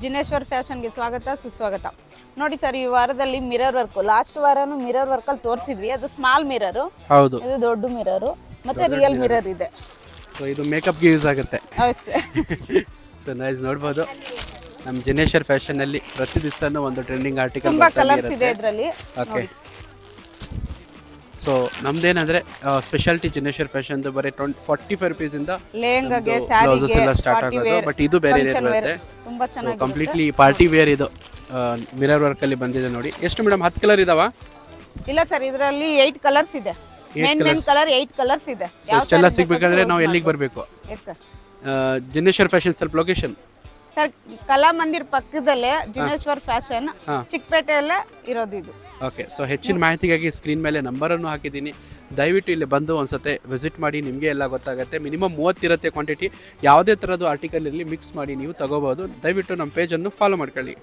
ಜಿನೇಶ್ವರ್ ಫ್ಯಾಷನ್ಗೆ ಸ್ವಾಗತ ಸುಸ್ವಾಗತ. ನೋಡಿ ಸರ್, ಈ ವಾರದಲ್ಲಿ ಮಿರರ್ ವರ್ಕ್, ಲಾಸ್ಟ್ ವಾರನು ಮಿರರ್ ವರ್ಕ್ ಅಲ್ಲಿ ತೋರಿಸಿದ್ವಿ. ಅದು ಸ್ಮಾಲ್ ಮಿರರ್, ಹೌದು. ಇದು ದೊಡ್ಡ ಮಿರರ್, ಮತ್ತೆ ರಿಯಲ್ ಮಿರರ್ ಇದೆ. ಸೊ ಇದು ಮೇಕಪ್ಗೆ ಯೂಸ್ ಆಗುತ್ತೆ. ಸೊ ನೈಸ್, ನೋಡ್ಬೋದು ನಮ್ಮ ಜಿನೇಶ್ವರ್ ಫ್ಯಾಷನ್ ಅಲ್ಲಿ ಪ್ರತಿ ದಿವಸನೂ ಒಂದು ಟ್ರೆಂಡಿಂಗ್ ಆರ್ಟಿಕಲ್ ತುಂಬಾ ಕಲರ್ಸ್ ಇದೆ ಇದರಲ್ಲಿ. ಓಕೆ, ಸೊ ನಮ್ದೇನಂದ್ರೆ ಸ್ಪೆಷಾಲಿಟಿ ಜಿನೇಶ್ವರ್ ಫ್ಯಾಷನ್ ಬರೀ 45 rupees ಇಂದ ಲೆಹಂಗಾಗೆ, ಬ್ಲೌಸಸ್ ಎಲ್ಲ ಸ್ಯಾರಿಗೆ, ಸ್ಟಾರ್ಟ್ ಆಗೋದು. ಬಟ್ ಇದು ಬೇರೆ ರೇಟ್ ಬರುತ್ತೆ. ತುಂಬಾ ಸೊ ಚೆನ್ನಾಗಿ ಕಂಪ್ಲೀಟ್ಲಿ ಪಾರ್ಟಿ ವೇರ್ ಇದು ಮಿರರ್ ವರ್ಕ್ ಅಲ್ಲಿ ಬಂದಿದೆ ನೋಡಿ. ಎಷ್ಟು ಮೇಡಮ್, 10 ಕಲರ್ ಇದಾವ? ಇಲ್ಲ ಸರ್, ಇದರಲ್ಲಿ 8 ಕಲರ್ಸ್ ಇದೆ. ಮೇನ್ ಕಲರ್ 8 ಕಲರ್ಸ್ ಇದೆ. ಸೊ ಇಷ್ಟೆಲ್ಲ ಸಿಗ್ಬೇಕಂದ್ರೆ ನಾವು ಎಲ್ಲಿಗೆ ಬರಬೇಕು? ಎಸ್ ಸರ್, ಜಿನೇಶ್ವರ್ ಫ್ಯಾಷನ್ ಸ್ವಲ್ಪ ಲೊಕೇಶನ್ ಸರ್ ಕಲಾ ಮಂದಿರ್ ಪಕ್ಕದಲ್ಲೇ ಜಿನೇಶ್ವರ್ ಫ್ಯಾಷನ್, ಚಿಕ್ಕಪೇಟೆಯಲ್ಲೇ ಇರೋದು ಇದು. ಓಕೆ, ಸೊ ಹೆಚ್ಚಿನ ಮಾಹಿತಿಗಾಗಿ ಸ್ಕ್ರೀನ್ ಮೇಲೆ ನಂಬರನ್ನು ಹಾಕಿದ್ದೀನಿ. ದಯವಿಟ್ಟು ಇಲ್ಲಿ ಬಂದು ಒಂದ್ಸತಿ ವಿಸಿಟ್ ಮಾಡಿ, ನಿಮಗೆ ಎಲ್ಲ ಗೊತ್ತಾಗುತ್ತೆ. ಮಿನಿಮಮ್ 30 ಇರುತ್ತೆ ಕ್ವಾಂಟಿಟಿ. ಯಾವುದೇ ಥರದ್ದು ಆರ್ಟಿಕಲ್ ಇರಲಿ ಮಿಕ್ಸ್ ಮಾಡಿ ನೀವು ತಗೋಬೋದು. ದಯವಿಟ್ಟು ನಮ್ಮ ಪೇಜನ್ನು ಫಾಲೋ ಮಾಡ್ಕೊಳ್ಳಿ.